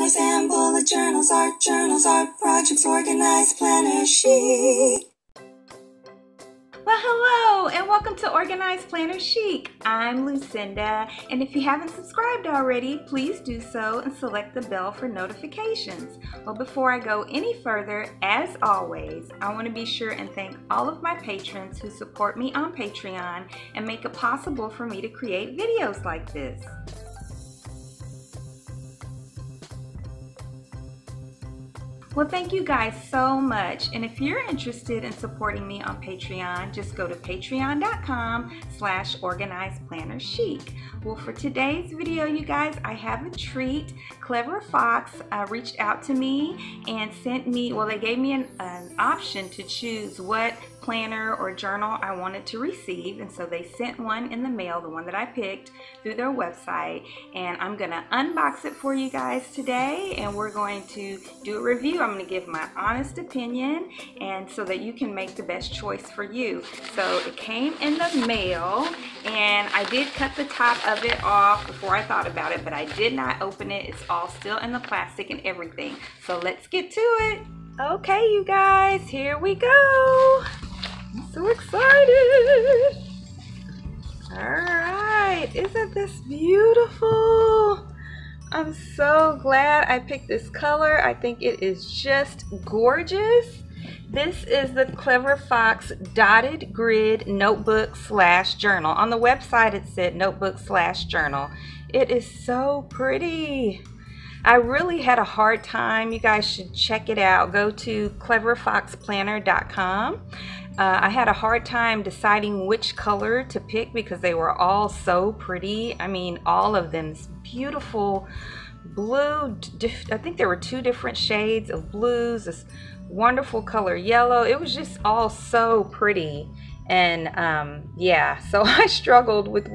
journals and bullet journals, art projects, organized planner chic. Well, hello and welcome to Organized Planner Chic. I'm Lucinda, and if you haven't subscribed already, please do so and select the bell for notifications. Well, before I go any further, as always, I want to be sure and thank all of my patrons who support me on Patreon and make it possible for me to create videos like this. Well, thank you guys so much. And if you're interested in supporting me on Patreon, just go to patreon.com/organizedplannerchic. Well, for today's video, you guys, I have a treat. Clever Fox reached out to me and sent me, well, they gave me an option to choose what planner or journal I wanted to receive, and so they sent one in the mail, the one that I picked, through their website, and I'm gonna unbox it for you guys today, and we're going to do a review. I'm gonna give my honest opinion, and so that you can make the best choice for you. So it came in the mail, and I did cut the top of it off before I thought about it, but I did not open it. It's all still in the plastic and everything. So let's get to it. Okay, you guys, here we go. I'm so excited. All right, isn't this beautiful? I'm so glad I picked this color. I think it is just gorgeous. This is the Clever Fox Dotted Grid Notebook / Journal. On the website it said notebook / journal. It is so pretty. I really had a hard time. You guys should check it out. Go to cleverfoxplanner.com. I had a hard time deciding which color to pick because they were all so pretty. I mean, all of them. This beautiful blue. I think there were 2 different shades of blues. This wonderful color yellow. It was just all so pretty. And yeah, so I struggled with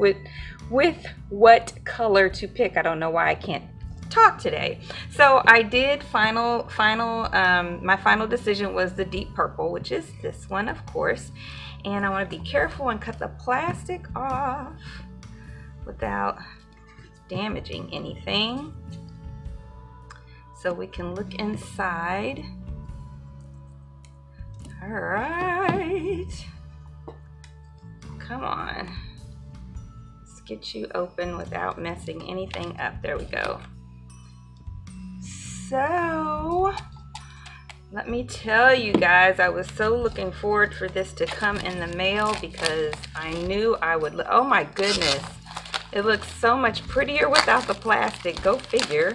what color to pick. I don't know why I can't talk today. So I did my final decision was the deep purple, which is this one, of course. And I want to be careful and cut the plastic off without damaging anything, so we can look inside. All right, come on, let's get you open without messing anything up. There we go. So let me tell you guys, I was so looking forward for this to come in the mail because I knew I would. Oh my goodness, it looks so much prettier without the plastic. Go figure.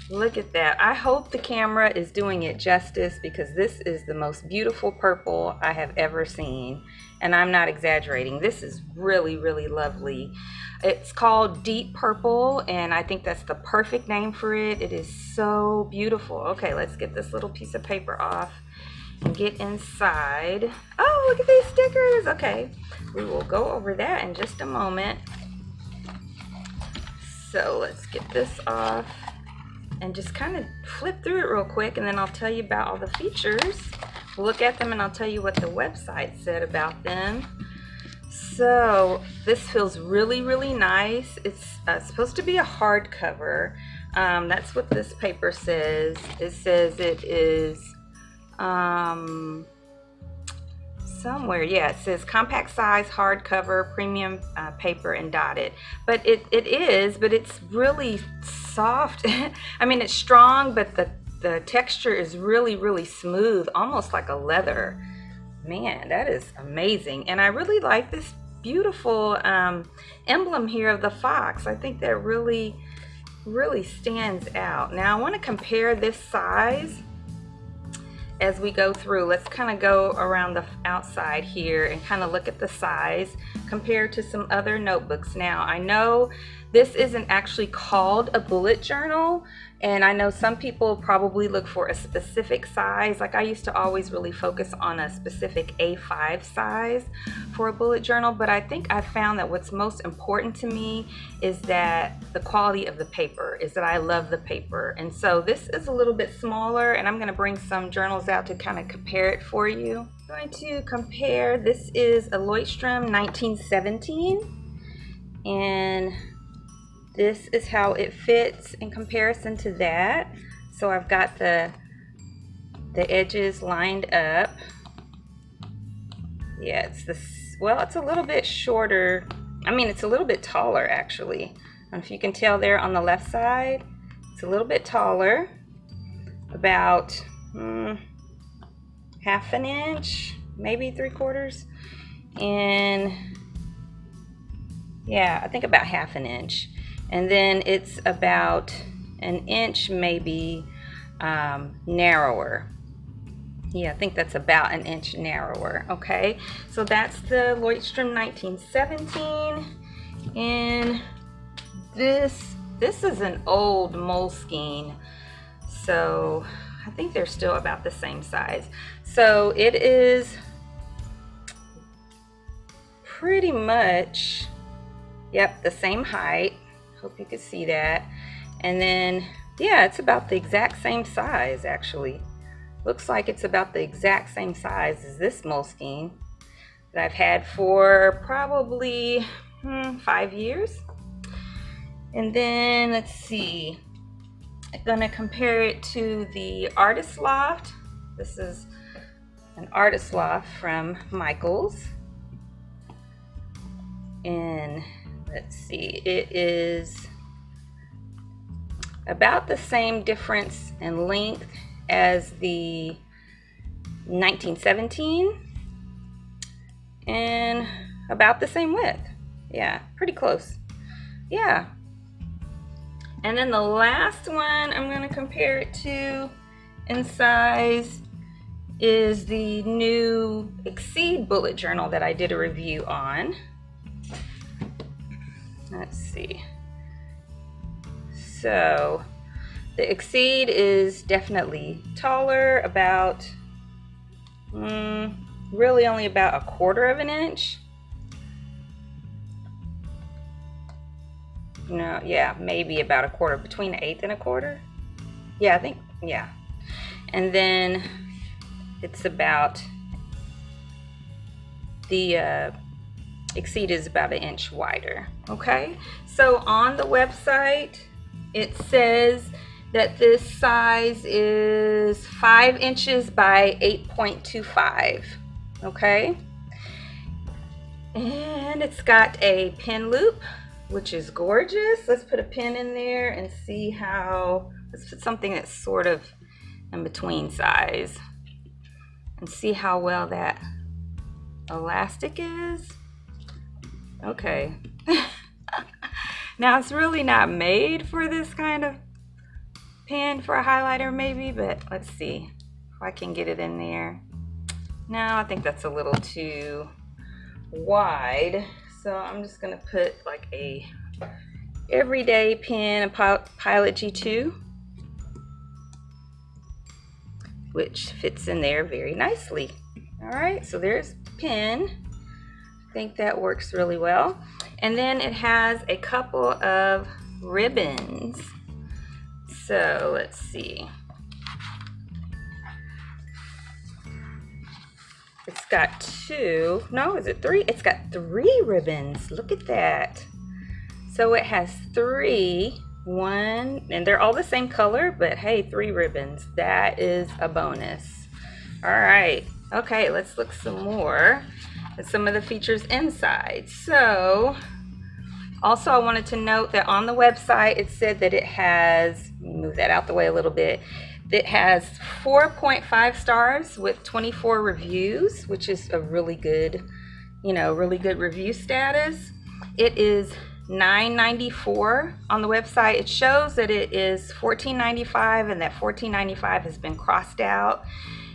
Look at that. I hope the camera is doing it justice because this is the most beautiful purple I have ever seen, and I'm not exaggerating. This is really, really lovely. It's called Deep Purple, and I think that's the perfect name for it. It is so beautiful. Okay, let's get this little piece of paper off and get inside. Oh, look at these stickers. Okay, we will go over that in just a moment. So let's get this off and just kind of flip through it real quick, and then I'll tell you about all the features. We'll look at them and I'll tell you what the website said about them. So this feels really, really nice. It's supposed to be a hardcover. That's what this paper says. It says it is somewhere, yeah, it says compact size hardcover, premium paper, and dotted. But it is, but it's really soft. I mean, it's strong, but the texture is really, really smooth, almost like a leather. Man, that is amazing. And I really like this beautiful emblem here of the fox. I think that really, really stands out. Now I want to compare this size as we go through. Let's kind of go around the outside here and kind of look at the size compared to some other notebooks. Now I know this isn't actually called a bullet journal, and I know some people probably look for a specific size. Like I used to always really focus on a specific A5 size for a bullet journal, but I think I found that what's most important to me is that the quality of the paper, is that I love the paper. And so this is a little bit smaller, and I'm going to bring some journals out to kind of compare it for you. I'm going to compare. This is a Leuchtturm 1917, and this is how it fits in comparison to that. So I've got the edges lined up. Yeah, it's this, well, it's a little bit shorter. I mean, it's a little bit taller actually. I don't know if you can tell there on the left side. It's a little bit taller, about half an inch, maybe 3/4. And yeah, I think about half an inch. And then it's about an inch maybe narrower. Yeah, I think that's about an inch narrower. Okay, so that's the Leuchtturm 1917. And this is an old Moleskine, so I think they're still about the same size. So it is pretty much, yep, the same height. Hope you can see that. And then, yeah, it's about the exact same size actually. Looks like it's about the exact same size as this Moleskine that I've had for probably 5 years. And then let's see, I'm gonna compare it to the Artist Loft. This is an Artist Loft from Michaels. And let's see, it is about the same difference in length as the 1917 and about the same width. Yeah, pretty close. Yeah. And then the last one I'm going to compare it to in size is the new Exceed bullet journal that I did a review on. Let's see. So the Exceed is definitely taller, about really only about 1/4 of an inch. No, yeah, maybe about 1/4, between 1/8 and 1/4. Yeah, I think, yeah. And then it's about, the Exceed is about 1 inch wider. Okay, so on the website it says that this size is 5 inches by 8.25. Okay, and it's got a pin loop, which is gorgeous. Let's put a pin in there and see how, let's put something that's sort of in between size and see how well that elastic is. Okay. Now it's really not made for this kind of pen, for a highlighter maybe, but let's see if I can get it in there. No, I think that's a little too wide. So I'm just gonna put like a everyday pen, a Pilot G2, which fits in there very nicely. All right, so there's pen. I think that works really well. And then it has a couple of ribbons. So let's see. It's got 2, no, is it 3? It's got 3 ribbons. Look at that. So it has 3, 1, and they're all the same color, but hey, 3 ribbons. That is a bonus. All right, okay, let's look some more at some of the features inside. So also I wanted to note that on the website it said that it has, move that out the way a little bit, it has 4.5 stars with 24 reviews, which is a really good, really good review status. It is $9.94 on the website. It shows that it is $14.95 and that $14.95 has been crossed out,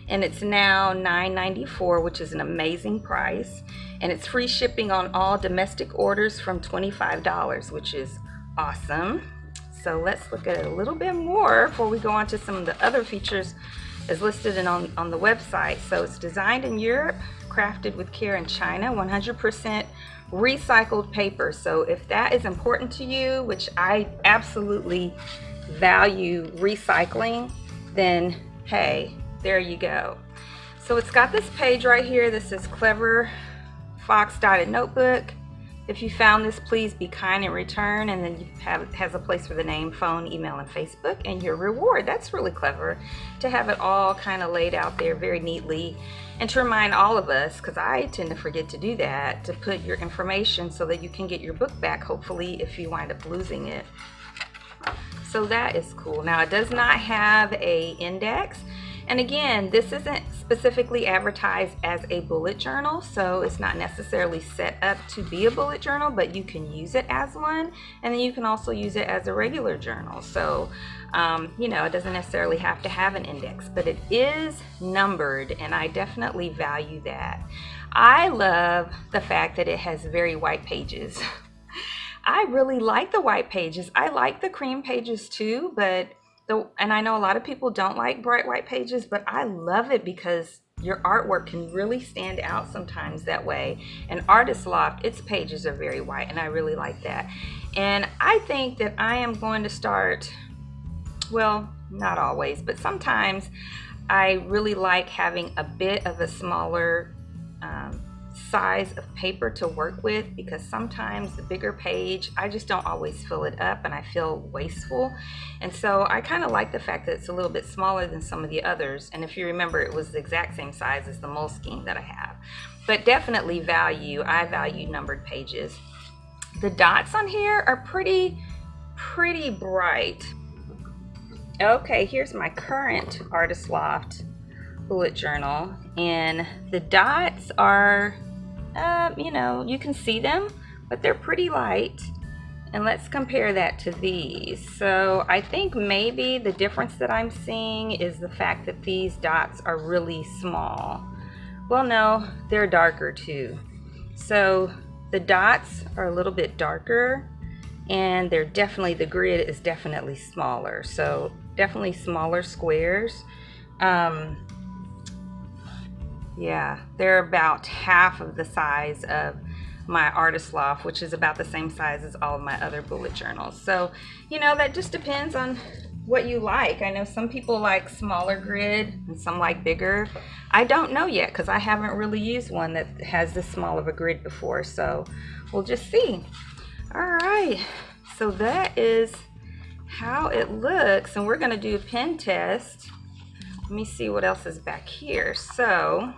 and it's now $9.94, which is an amazing price. And it's free shipping on all domestic orders from $25, which is awesome. So let's look at it a little bit more before we go on to some of the other features as listed on the website. So it's designed in Europe, crafted with care in China, 100% recycled paper. So if that is important to you, which I absolutely value recycling, then hey, there you go. So it's got this page right here that says Clever Fox Dotted Notebook. If you found this, please be kind and return, and then you has a place for the name, phone, email, and Facebook, and your reward. That's really clever to have it all kind of laid out there very neatly, and to remind all of us, because I tend to forget to do that, to put your information so that you can get your book back, hopefully, if you wind up losing it. So that is cool. Now, it does not have a index. And again, this isn't specifically advertised as a bullet journal, so it's not necessarily set up to be a bullet journal, but you can use it as one, and then you can also use it as a regular journal. So, you know, it doesn't necessarily have to have an index, but it is numbered, and I definitely value that. I love the fact that it has very white pages. I really like the white pages. I like the cream pages too, but and I know a lot of people don't like bright white pages, but I love it because your artwork can really stand out sometimes that way. And Artist Loft, its pages are very white, and I really like that. And I think that I am going to start, well, not always, but sometimes I really like having a bit of a smaller size of paper to work with, because sometimes the bigger page, I just don't always fill it up and I feel wasteful. And so I kind of like the fact that it's a little bit smaller than some of the others. And if you remember, it was the exact same size as the Moleskine that I have. But definitely I value numbered pages. The dots on here are pretty bright. Okay, here's my current Artist Loft bullet journal, and the dots are you know, you can see them, but they're pretty light. And let's compare that to these. So I think maybe the difference that I'm seeing is the fact that these dots are really small. Well, no, they're darker too. So the dots are a little bit darker, and they're definitely, the grid is definitely smaller. So definitely smaller squares. Yeah, they're about half of the size of my Artist Loft, which is about the same size as all of my other bullet journals. So, you know, that just depends on what you like. I know some people like smaller grid and some like bigger. I don't know yet, because I haven't really used one that has this small of a grid before, so we'll just see. All right, so that is how it looks, and we're going to do a pen test. Let me see what else is back here. So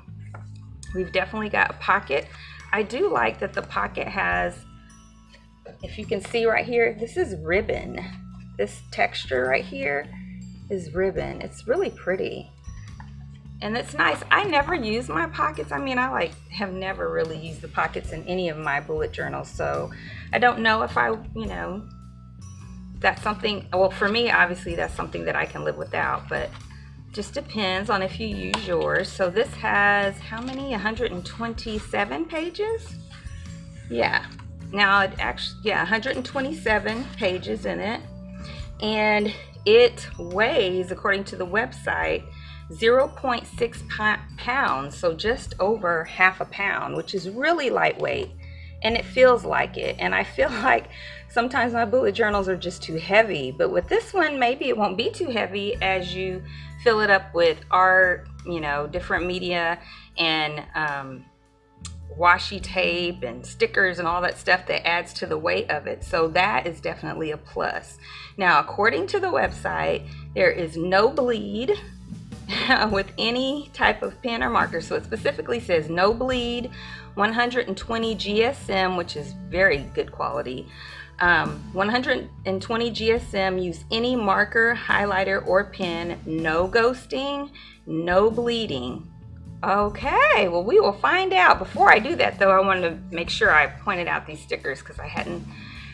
we've definitely got a pocket. I do like that the pocket has, if you can see right here, this is ribbon. This texture right here is ribbon. It's really pretty. And it's nice. I never use my pockets. I mean, I have never really used the pockets in any of my bullet journals. So I don't know if I, you know, that's something, well, for me, obviously that's something that I can live without, but just depends on if you use yours. So this has how many? 127 pages? Yeah. Now it actually, yeah, 127 pages in it. And it weighs, according to the website, 0.6 pounds. So just over half a pound, which is really lightweight. And it feels like it. And I feel like sometimes my bullet journals are just too heavy. But with this one, maybe it won't be too heavy as you fill it up with art, you know, different media, and washi tape and stickers and all that stuff that adds to the weight of it. So that is definitely a plus. Now, according to the website, there is no bleed with any type of pen or marker. So it specifically says no bleed, 120 GSM, which is very good quality. 120 GSM, use any marker, highlighter, or pen, no ghosting, no bleeding. Okay, well, we will find out. Before I do that, though, I wanted to make sure I pointed out these stickers because I hadn't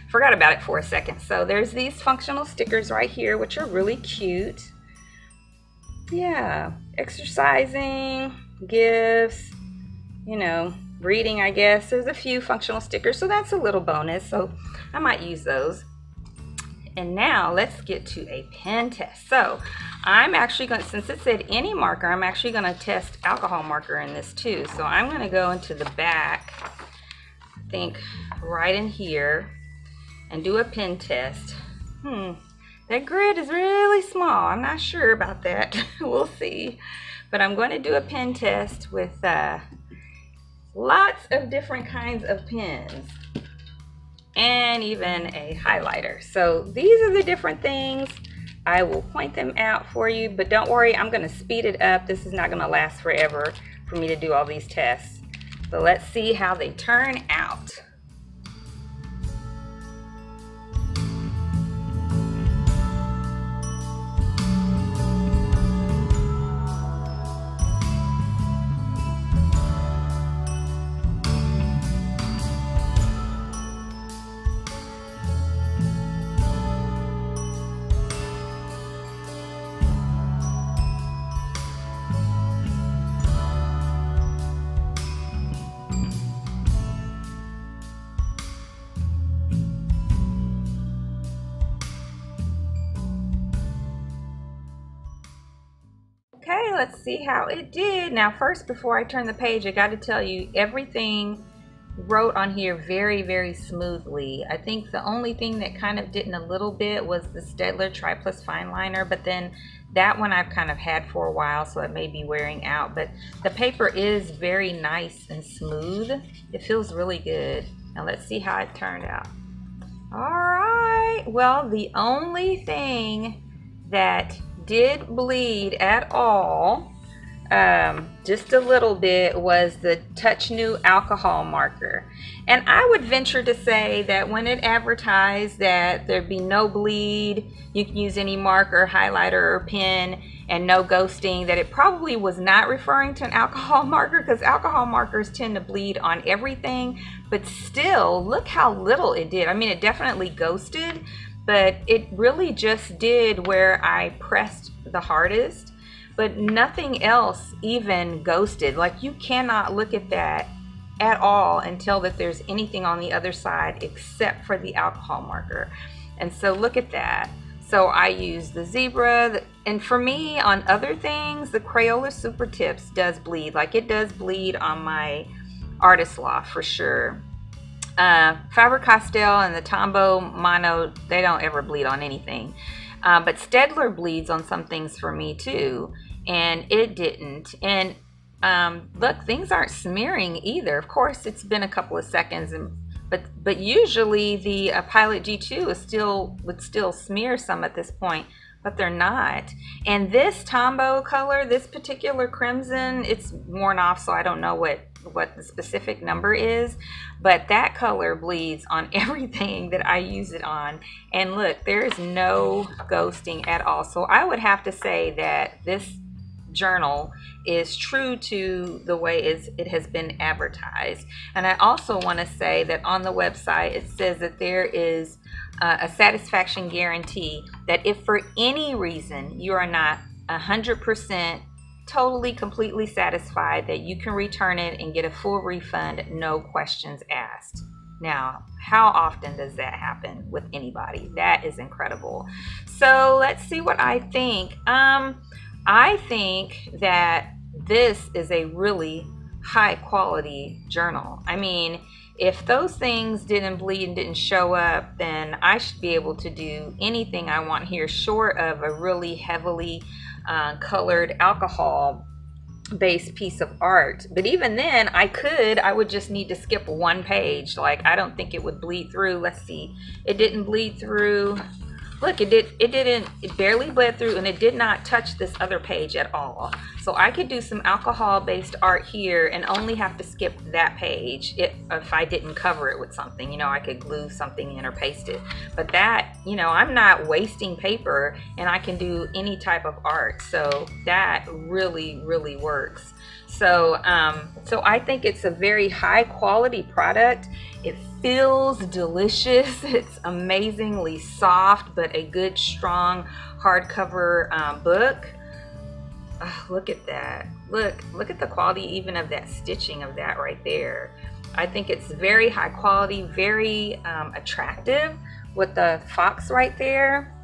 forgot about it for a second. So there's these functional stickers right here, which are really cute. Yeah, exercising, gifts, you know, reading, I guess. There's a few functional stickers, so that's a little bonus. So I might use those. And now let's get to a pen test. So I'm actually going to, since it said any marker, I'm actually going to test alcohol marker in this too. So I'm going to go into the back, I think right in here, and do a pen test. That grid is really small. I'm not sure about that. We'll see. But I'm going to do a pen test with lots of different kinds of pens. and even a highlighter. So these are the different things. I will point them out for you, but don't worry, I'm going to speed it up. This is not going to last forever for me to do all these tests. So let's see how they turn out. Okay, let's see how it did. Now first, before I turn the page, I got to tell you, everything wrote on here very, very smoothly. I think the only thing that kind of didn't a little bit was the Staedtler Tri Plus Fine Liner, but then that one I've kind of had for a while, so it may be wearing out. But the paper is very nice and smooth. It feels really good. Now let's see how it turned out. All right, well, the only thing that did bleed at all, just a little bit, was the Touch New alcohol marker. And I would venture to say that when it advertised that there'd be no bleed, you can use any marker, highlighter, or pen, and no ghosting, that it probably was not referring to an alcohol marker, because alcohol markers tend to bleed on everything. But still, look how little it did. I mean, it definitely ghosted, but it really just did where I pressed the hardest, but nothing else even ghosted. Like, you cannot look at that at all and tell that there's anything on the other side except for the alcohol marker. And so look at that. So I use the zebra, and for me, on other things, the Crayola Super Tips does bleed. Like, it does bleed on my Artist Loft for sure. Faber-Castell and the Tombow Mono, they don't ever bleed on anything. But Staedtler bleeds on some things for me too, and it didn't. And look, things aren't smearing either. Of course, it's been a couple of seconds, but usually the Pilot G2 would still smear some at this point, but they're not. And this Tombow color, this particular crimson, it's worn off, so I don't know what the specific number is, but that color bleeds on everything that I use it on. And look, there is no ghosting at all. So I would have to say that this journal is true to the way it has been advertised. And I also want to say that on the website it says that there is a satisfaction guarantee, that if for any reason you are not 100% totally completely satisfied, that you can return it and get a full refund, no questions asked. Now, how often does that happen with anybody? That is incredible. So let's see what I think. I think that this is a really high quality journal. I mean, if those things didn't bleed and didn't show up, then I should be able to do anything I want here, short of a really heavily colored alcohol based piece of art. But even then, I would just need to skip one page. Like, I don't think it would bleed through. Let's see, it didn't bleed through. Look, it barely bled through, and it did not touch this other page at all. So I could do some alcohol based art here and only have to skip that page if I didn't cover it with something. You know, I could glue something in or paste it. But that, you know, I'm not wasting paper, and I can do any type of art. So that really, really works. So, so I think it's a very high quality product. It feels delicious. It's amazingly soft, but a good, strong hardcover book. Look at that. Look at the quality even of that stitching of that right there. I think it's very high quality, very attractive with the fox right there.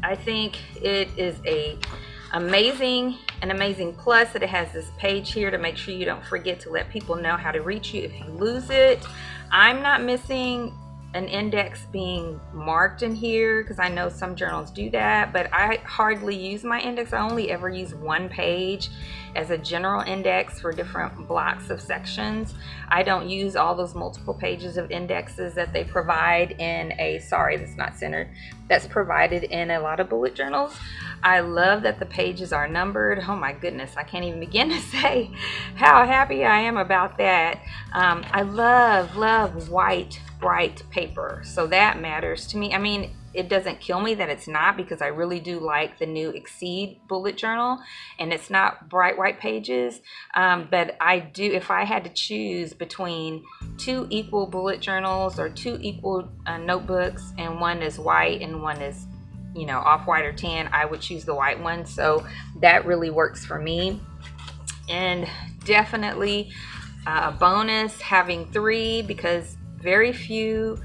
I think it is an amazing plus that it has this page here to make sure you don't forget to let people know how to reach you if you lose it. I'm not missing an index being marked in here, because I know some journals do that, but I hardly use my index. I only ever use one page as a general index for different blocks of sections. I don't use all those multiple pages of indexes that they provide in a, sorry, that's not centered, that's provided in a lot of bullet journals. I love that the pages are numbered. Oh my goodness, I can't even begin to say how happy I am about that. I love white, bright paper, so that matters to me. I mean, it doesn't kill me that it's not, because I really do like the new Exceed bullet journal, and it's not bright white pages, but I do, if I had to choose between two equal bullet journals or two equal notebooks, and one is white and one is, you know, off-white or tan, I would choose the white one. So that really works for me. And definitely a bonus having 3, because very few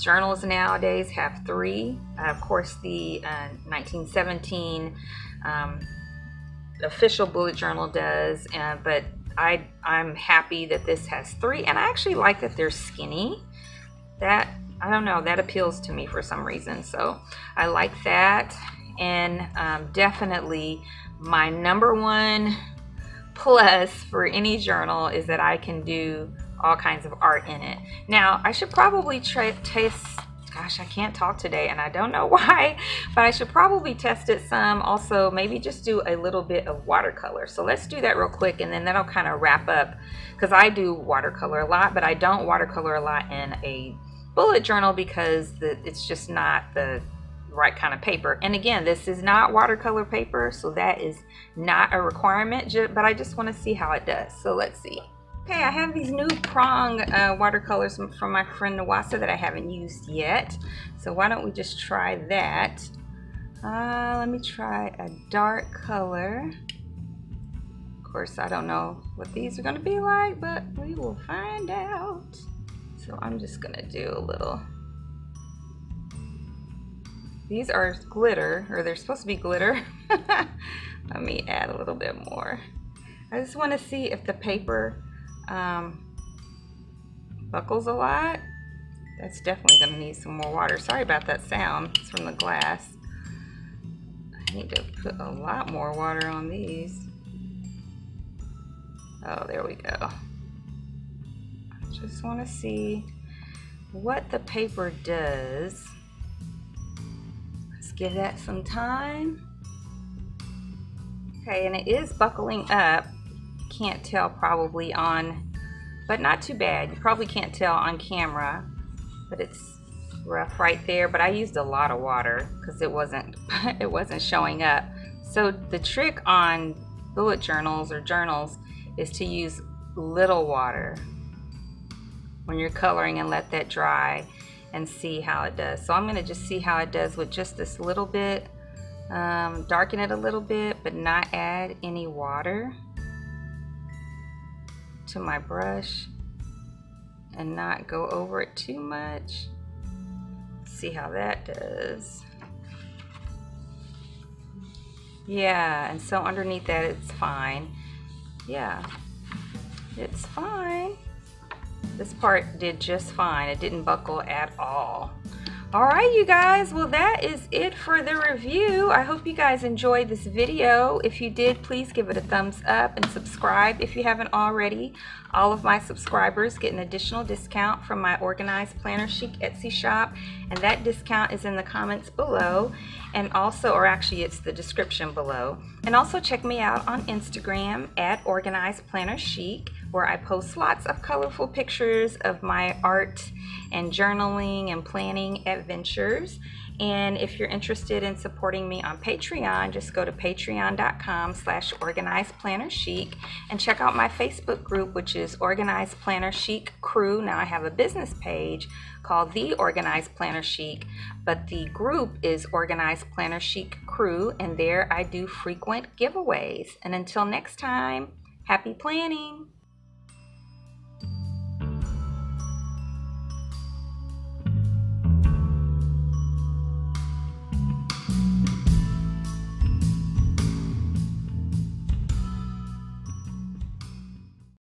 journals nowadays have 3. Of course, the 1917 official bullet journal does, but I'm happy that this has 3, and I actually like that they're skinny. That, I don't know, that appeals to me for some reason, so I like that. And definitely my number 1 plus for any journal is that I can do all kinds of art in it. Now, I should probably test, gosh, I can't talk today and I don't know why, but I should probably test it some. Also, maybe just do a little bit of watercolor. So let's do that real quick, and then that'll kind of wrap up, because I do watercolor a lot, but I don't watercolor a lot in a bullet journal because it's just not the right kind of paper. And again, this is not watercolor paper, so that is not a requirement, but I just want to see how it does. So let's see. Okay, I have these new prong watercolors from my friend Nawasa that I haven't used yet. So why don't we just try that? Let me try a dark color. Of course, I don't know what these are going to be like, but we will find out. So I'm just going to do a little. These are glitter, or they're supposed to be glitter. Let me add a little bit more. I just want to see if the paper buckles a lot. That's definitely going to need some more water. Sorry about that sound. It's from the glass. I need to put a lot more water on these. Oh, there we go. I just want to see what the paper does. Let's give that some time. Okay, and it is buckling up. Can't tell probably on, but not too bad. You probably can't tell on camera, but it's rough right there. But I used a lot of water because it wasn't showing up. So the trick on bullet journals or journals is to use little water when you're coloring and let that dry and see how it does. So I'm going to just see how it does with just this little bit, darken it a little bit, but not add any water to my brush and not go over it too much. See how that does. Yeah, and so underneath that it's fine. Yeah, it's fine. This part did just fine. It didn't buckle at all. All right, you guys, well, that is it for the review. I hope you guys enjoyed this video. If you did, please give it a thumbs up and subscribe if you haven't already. All of my subscribers get an additional discount from my Organized Planner Chic Etsy shop, and that discount is in the comments below, and also, or actually it's the description below. And also check me out on Instagram at Organized Planner Chic, where I post lots of colorful pictures of my art and journaling and planning adventures. And if you're interested in supporting me on Patreon, just go to patreon.com/organizedplannerchic and check out my Facebook group, which is Organized Planner Chic Crew. Now I have a business page called The Organized Planner Chic, but the group is Organized Planner Chic Crew, and there I do frequent giveaways. And until next time, happy planning!